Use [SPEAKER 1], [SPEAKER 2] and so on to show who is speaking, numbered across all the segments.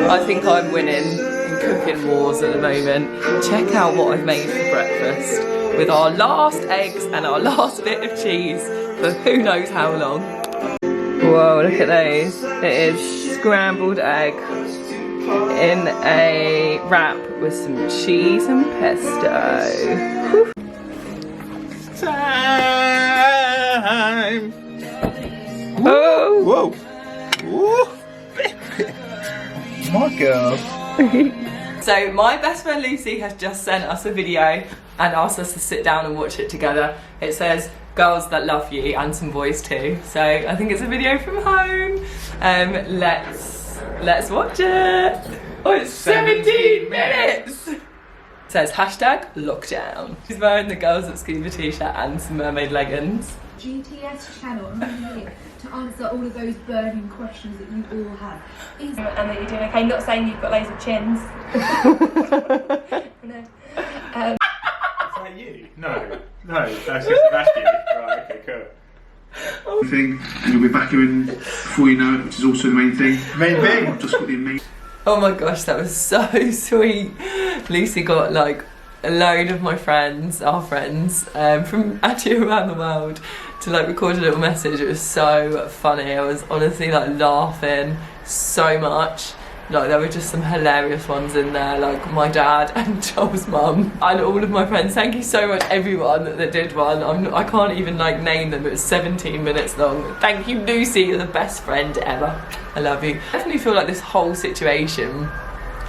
[SPEAKER 1] I think I'm winning in cooking wars at the moment. Check out what I've made for breakfast with our last eggs and our last bit of cheese for who knows how long. Whoa, look at those. It is scrambled egg in a wrap with some cheese and pesto. Whew.
[SPEAKER 2] Time!
[SPEAKER 1] Oh!
[SPEAKER 2] Whoa! Whoa! My girl.
[SPEAKER 1] So my best friend Lucy has just sent us a video and asked us to sit down and watch it together. It says girls that love you and some boys too. So I think it's a video from home. Let's watch it. Oh, it's 17 minutes. It says hashtag lockdown. She's wearing the girls at scuba t-shirt and some mermaid leggings.
[SPEAKER 3] GTS channel, I'm here to answer all of those burning questions that you all have. And that you're doing okay, not saying you've got loads of chins. No.
[SPEAKER 2] Is that you? No, that's you. Right, okay, cool.
[SPEAKER 4] Thing, and you'll be back here before you know it, which is also the main thing.
[SPEAKER 2] Main thing?
[SPEAKER 4] I've just got the amazing.
[SPEAKER 1] Oh my gosh, that was so sweet. Lucy got like a load of my friends, our friends, from actually around the world to like record a little message. It was so funny. I was honestly like laughing so much. Like there were just some hilarious ones in there, like my dad and Joel's mum and all of my friends. Thank you so much everyone that did one. I can't even like name them. It was 17 minutes long. Thank you Lucy, you're the best friend ever. I love you. I definitely feel like this whole situation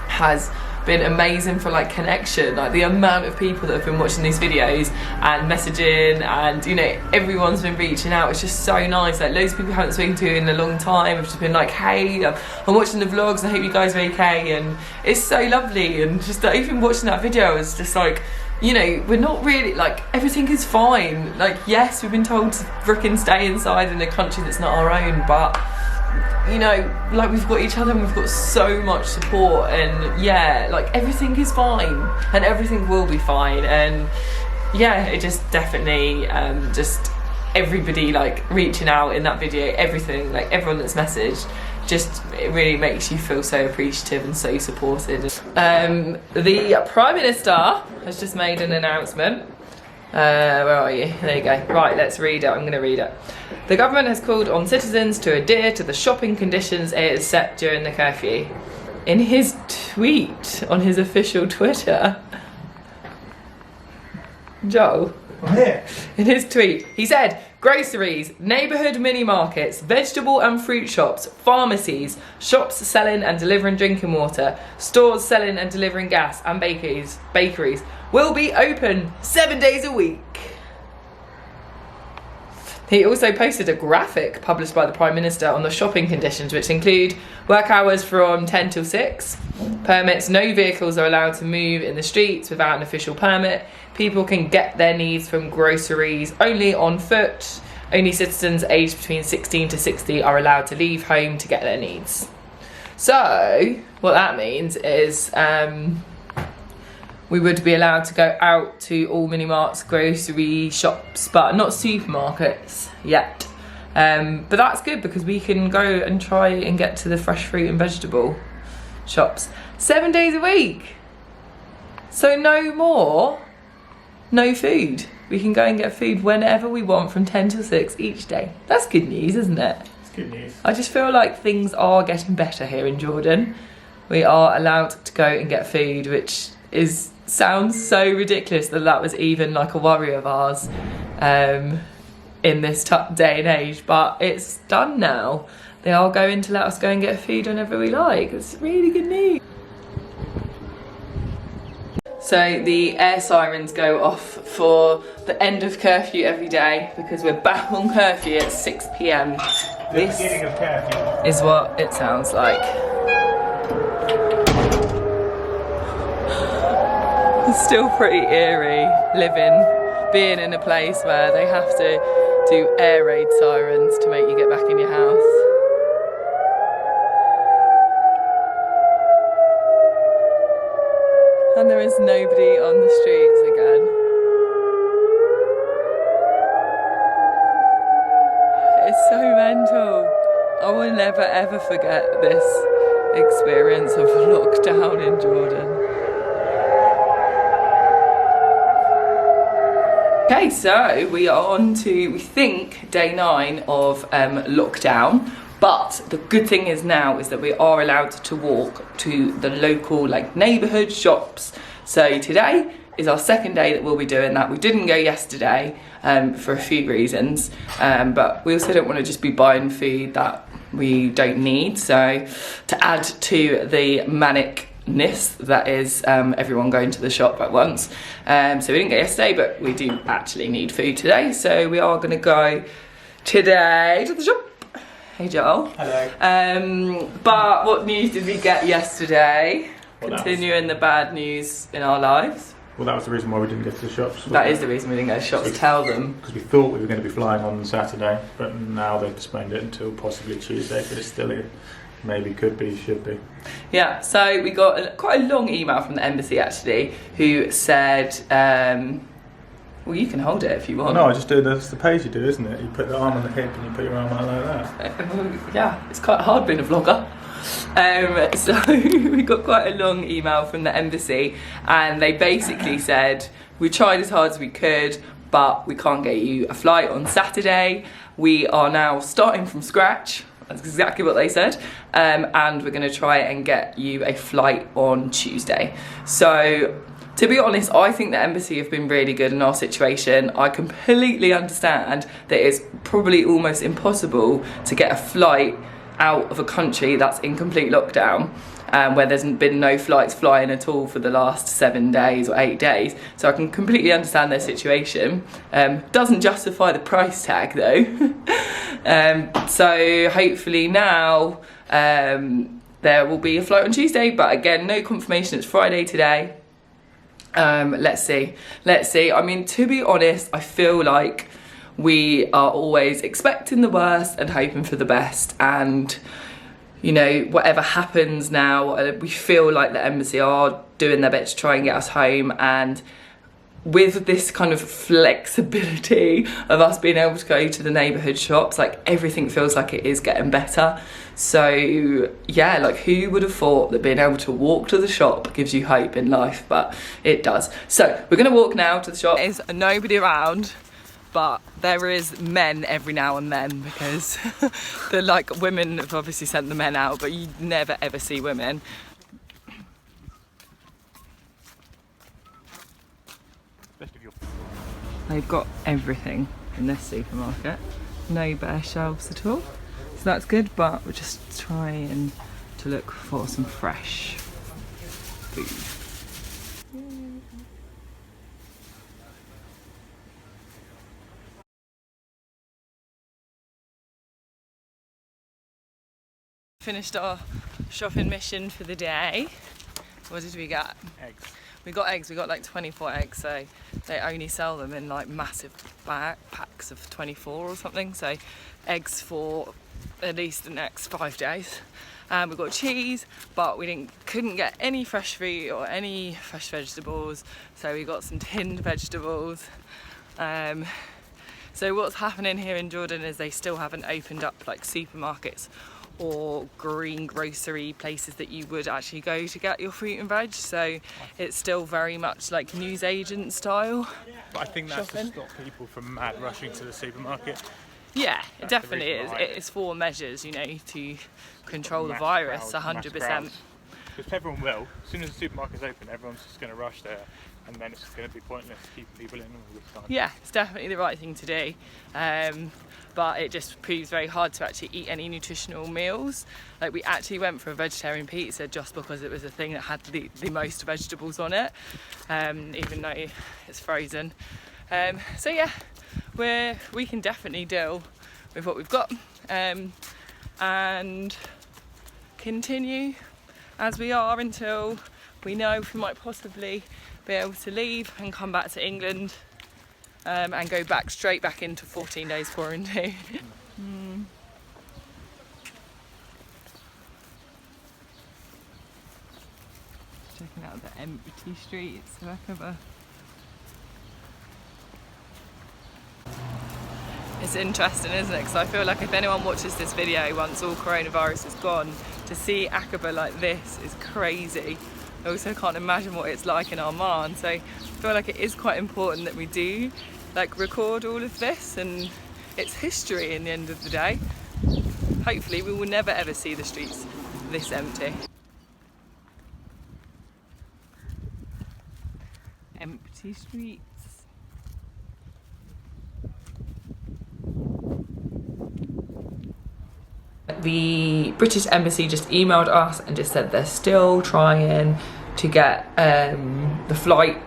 [SPEAKER 1] has been amazing for like connection, like the amount of people that have been watching these videos and messaging, and you know everyone's been reaching out. It's just so nice. Like loads of people I haven't spoken to in a long time have just been like, hey, I'm watching the vlogs, I hope you guys are okay, and it's so lovely. And just like, even watching that video is just like, you know, we're not really like, everything is fine. Like yes, we've been told to frickin' stay inside in a country that's not our own, but you know, like we've got each other and we've got so much support, and yeah, like everything is fine and everything will be fine. And yeah, it just definitely just everybody like reaching out in that video, everything, like everyone that's messaged, just it really makes you feel so appreciative and so supported. The Prime Minister has just made an announcement. Where are you? There you go. Right, let's read it. I'm going to read it. The government has called on citizens to adhere to the shopping conditions it has set during the curfew. In his tweet on his official Twitter, Joel, in his tweet, he said, groceries, neighbourhood mini markets, vegetable and fruit shops, pharmacies, shops selling and delivering drinking water, stores selling and delivering gas, and bakeries will be open 7 days a week. He also posted a graphic published by the Prime Minister on the shopping conditions, which include work hours from 10 till 6, permits, no vehicles are allowed to move in the streets without an official permit, people can get their needs from groceries only on foot, only citizens aged between 16 to 60 are allowed to leave home to get their needs. So, what that means is we would be allowed to go out to all mini-marts, grocery shops, but not supermarkets yet. But that's good because we can go and try and get to the fresh fruit and vegetable shops 7 days a week. So no food. We can go and get food whenever we want from 10 till 6 each day. That's good news, isn't it?
[SPEAKER 2] It's good news.
[SPEAKER 1] I just feel like things are getting better here in Jordan. We are allowed to go and get food, which sounds so ridiculous that was even like a worry of ours in this day and age, but it's done now. They are going to let us go and get food whenever we like. It's really good news. So the air sirens go off for the end of curfew every day because we're back on curfew at 6 PM. This
[SPEAKER 2] beginning of curfew
[SPEAKER 1] is what it sounds like. It's still pretty eerie being in a place where they have to do air raid sirens to make you get back in your house. And there is nobody on the streets again. It's so mental. I will never ever forget this experience of lockdown in Jordan. Okay, so we are on to, we think, day 9 of lockdown. But the good thing is now is that we are allowed to walk to the local neighbourhood shops. So today is our second day that we'll be doing that. We didn't go yesterday for a few reasons, but we also don't want to just be buying food that we don't need. So to add to the manicness that is everyone going to the shop at once. So we didn't go yesterday, but we do actually need food today. So we are going to go today to the shop. Hey Joel.
[SPEAKER 2] Hello.
[SPEAKER 1] But what news did we get yesterday?
[SPEAKER 2] Well,
[SPEAKER 1] Continuing the bad news in our lives.
[SPEAKER 2] Well, that was the reason why we didn't go to the shops.
[SPEAKER 1] That is the reason we didn't go to shops. Tell them.
[SPEAKER 2] Because we thought we were going to be flying on Saturday, but now they've postponed it until possibly Tuesday, but it's still maybe, could be, should be.
[SPEAKER 1] Yeah, so we got quite a long email from the embassy actually, who said, well, you can hold it if you want.
[SPEAKER 2] No, I just do, that's the page you do, isn't it? You put the arm on the hip and you put your arm out like that.
[SPEAKER 1] Yeah, it's quite hard being a vlogger. So we got quite a long email from the embassy, and they basically said, we tried as hard as we could, but we can't get you a flight on Saturday. We are now starting from scratch. That's exactly what they said. And we're gonna try and get you a flight on Tuesday. So, to be honest, I think the embassy have been really good in our situation. I completely understand that it's probably almost impossible to get a flight out of a country that's in complete lockdown, where there's been no flights flying at all for the last 7 days or 8 days. So I can completely understand their situation. Doesn't justify the price tag though. So hopefully now there will be a flight on Tuesday, but again, no confirmation. It's Friday today. Let's see. I mean, to be honest, I feel like we are always expecting the worst and hoping for the best, and you know, whatever happens now, we feel like the embassy are doing their bit to try and get us home. And with this kind of flexibility of us being able to go to the neighbourhood shops, everything feels like it is getting better. So yeah, who would have thought that being able to walk to the shop gives you hope in life? But it does. So we're gonna walk now to the shop. There's nobody around, but there is men every now and then, because the women have obviously sent the men out, but you never ever see women. They've got everything in this supermarket. No bare shelves at all. So that's good, but we're just trying to look for some fresh food. Finished our shopping mission for the day. What did we get?
[SPEAKER 2] Eggs.
[SPEAKER 1] We got eggs. We got 24 eggs, so they only sell them in massive packs of 24 or something. So eggs for at least the next 5 days. We got cheese, but we couldn't get any fresh fruit or any fresh vegetables, so we got some tinned vegetables. So what's happening here in Jordan is they still haven't opened up supermarkets or green grocery places that you would actually go to get your fruit and veg, so it's still very much newsagent style.
[SPEAKER 2] But I think that's
[SPEAKER 1] shopping.
[SPEAKER 2] to stop people from mad rushing to the supermarket.
[SPEAKER 1] Yeah, it
[SPEAKER 2] That's
[SPEAKER 1] definitely is.
[SPEAKER 2] right.
[SPEAKER 1] It's for measures, to control the
[SPEAKER 2] Mass
[SPEAKER 1] virus,
[SPEAKER 2] crowds,
[SPEAKER 1] 100%.
[SPEAKER 2] Because everyone will. As soon as the supermarket's open, everyone's just going to rush there, and then it's going to be pointless keeping people in all the time.
[SPEAKER 1] Yeah, it's definitely the right thing to do. But it just proves very hard to actually eat any nutritional meals. We actually went for a vegetarian pizza just because it was the thing that had the most vegetables on it, even though it's frozen. So yeah, we can definitely deal with what we've got, and continue as we are until we know if we might possibly be able to leave and come back to England, and go straight back into 14 days quarantine. Checking out the empty streets of Aqaba. It's interesting, isn't it? Because I feel like if anyone watches this video once all coronavirus is gone, to see Aqaba like this is crazy. I also can't imagine what it's like in Oman, so I feel like it is quite important that we do like record all of this, and it's history in the end of the day. Hopefully we will never ever see the streets this empty. Empty streets. The British Embassy just emailed us and just said they're still trying to get the flight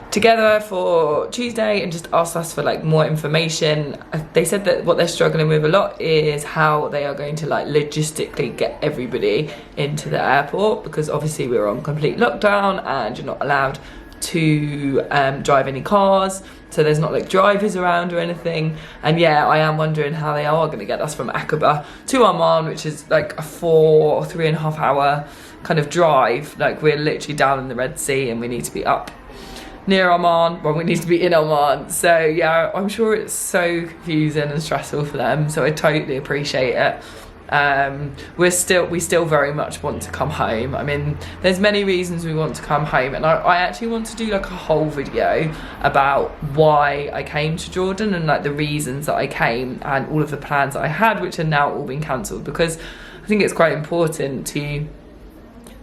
[SPEAKER 1] together for Tuesday, and just asked us for like more information. They said that what they're struggling with a lot is how they are going to like logistically get everybody into the airport, because obviously we're on complete lockdown and you're not allowed to drive any cars, so there's not like drivers around or anything. And yeah, I am wondering how they are going to get us from Aqaba to Oman, which is like a 3.5 hour kind of drive. Like we're literally down in the Red Sea and we need to be up near Oman, well, we need to be in Oman. So yeah, I'm sure it's so confusing and stressful for them, so I totally appreciate it. We still very much want to come home. I mean, there's many reasons we want to come home, and I actually want to do like a whole video about why I came to Jordan and like the reasons that I came and all of the plans that I had, which are now all been cancelled, because I think it's quite important to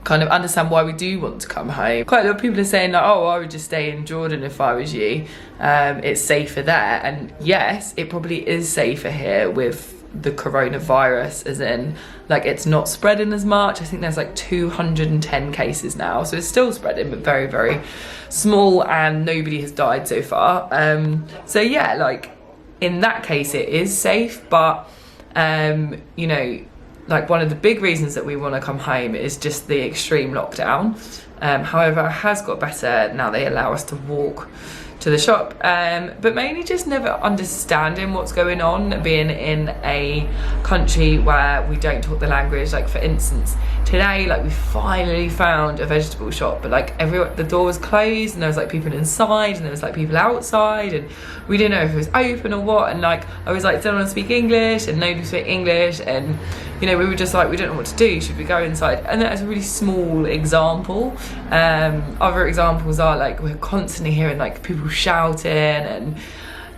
[SPEAKER 1] kind of understand why we do want to come home. Quite a lot of people are saying like, oh, I would just stay in Jordan if I was you. It's safer there, and yes, it probably is safer here with the coronavirus, as in like it's not spreading as much. I think there's like 210 cases now, so it's still spreading but very, very small, and nobody has died so far. So yeah, like in that case it is safe, but you know, like one of the big reasons that we want to come home is just the extreme lockdown. However, it has got better now. They allow us to walk to the shop, but mainly just never understanding what's going on, being in a country where we don't talk the language. Like for instance, today, like we finally found a vegetable shop, but like the door was closed and there was like people inside and there was like people outside, and we didn't know if it was open or what. And like I was like, don't want to speak English, and nobody speak English, and you know, we were just like, we don't know what to do. Should we go inside? And that is a really small example. Other examples are like we're constantly hearing like people shouting and,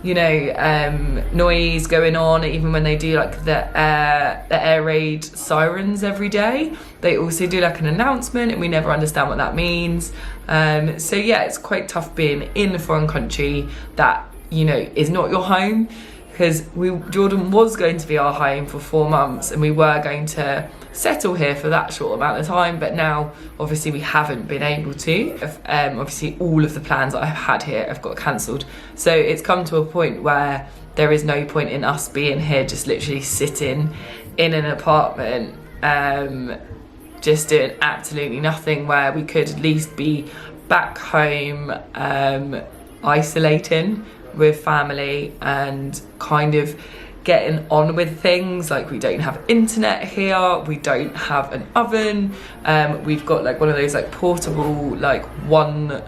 [SPEAKER 1] you know, noise going on. Even when they do like the air raid sirens every day, they also do like an announcement, and we never understand what that means. So yeah, it's quite tough being in a foreign country that, you know, is not your home. Because Jordan was going to be our home for 4 months, and we were going to settle here for that short amount of time, but now obviously we haven't been able to. Obviously all of the plans that I've had here have got cancelled, so it's come to a point where there is no point in us being here just literally sitting in an apartment just doing absolutely nothing, where we could at least be back home isolating with family and kind of getting on with things. Like we don't have internet here, we don't have an oven, we've got like one of those like portable like one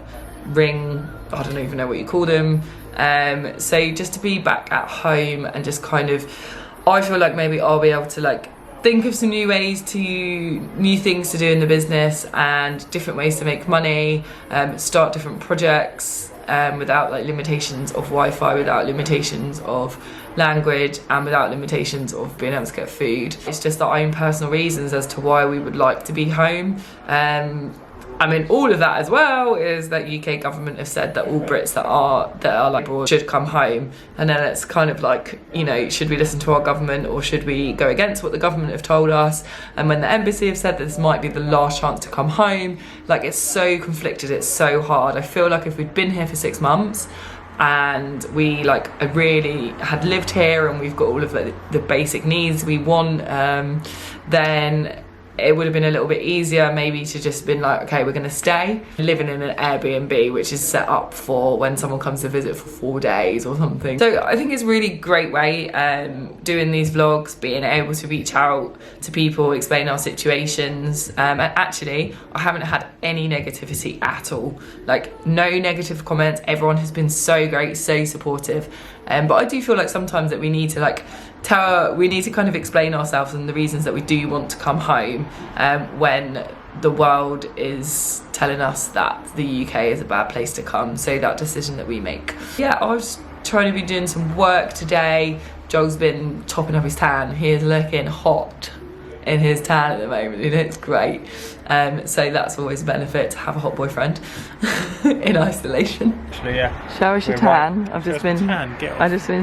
[SPEAKER 1] ring, I don't even know what you call them. So just to be back at home and just kind of, I feel like maybe I'll be able to like think of some new things to do in the business and different ways to make money, start different projects without like limitations of Wi-Fi, without limitations of language, and without limitations of being able to get food. It's just our own personal reasons as to why we would like to be home. I mean, all of that as well is that UK government have said that all Brits that are like abroad should come home, and then it's kind of like, you know, should we listen to our government or should we go against what the government have told us? And when the embassy have said that this might be the last chance to come home, like it's so conflicted, it's so hard. I feel like if we'd been here for 6 months and we like really had lived here and we've got all of the basic needs we want, then it would have been a little bit easier maybe to just been like, okay, we're gonna stay living in an Airbnb, which is set up for when someone comes to visit for 4 days or something. So I think it's a really great way doing these vlogs, being able to reach out to people, explain our situations, and actually I haven't had any negativity at all, like no negative comments. Everyone has been so great, so supportive, but I do feel like sometimes that we need to like we need to kind of explain ourselves and the reasons that we do want to come home when the world is telling us that the UK is a bad place to come. So that decision that we make. Yeah, I was trying to be doing some work today. Joel's been topping up his tan. He is looking hot in his tan at the moment. He looks great. So that's always a benefit to have a hot boyfriend in isolation.
[SPEAKER 2] Actually, yeah.
[SPEAKER 1] Show us your tan. I've just been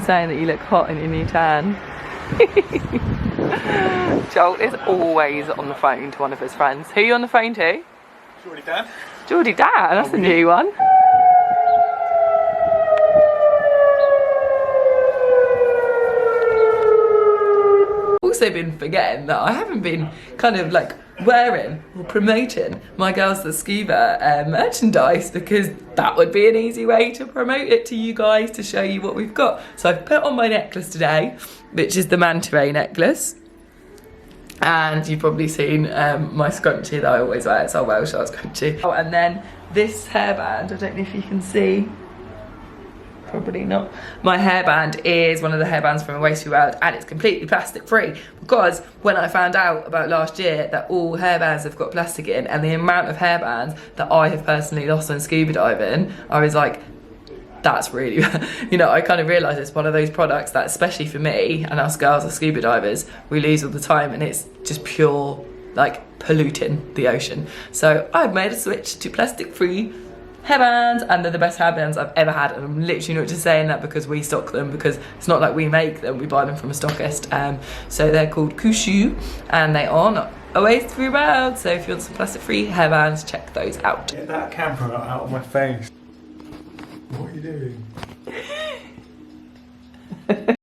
[SPEAKER 1] saying that you look hot in your new tan. Joel is always on the phone to one of his friends. Who are you on the phone to?
[SPEAKER 2] Geordie Dan.
[SPEAKER 1] Geordie Dan, that's a new one. Also been forgetting that I haven't been kind of like wearing or promoting my Girls That Scuba merchandise, because that would be an easy way to promote it to you guys, to show you what we've got. So I've put on my necklace today, which is the manta ray necklace, and you've probably seen my scrunchie that I always wear. It's our Welsh scrunchie. Oh, and then this hairband, I don't know if you can see. Probably not. My hairband is one of the hairbands from Waste World, and it's completely plastic free, because when I found out about last year that all hairbands have got plastic in, and the amount of hairbands that I have personally lost on scuba diving, I was like, that's really, you know, I kind of realised it's one of those products that, especially for me and us girls as scuba divers, we lose all the time, and it's just pure, like, polluting the ocean. So I've made a switch to plastic free hairbands, and they're the best hairbands I've ever had, and I'm literally not just saying that because we stock them, because it's not like we make them, we buy them from a stockist. So they're called Kushu, and they are not always through world. So if you want some plastic free hairbands, check those out.
[SPEAKER 2] Get that camera out of my face. What are you doing?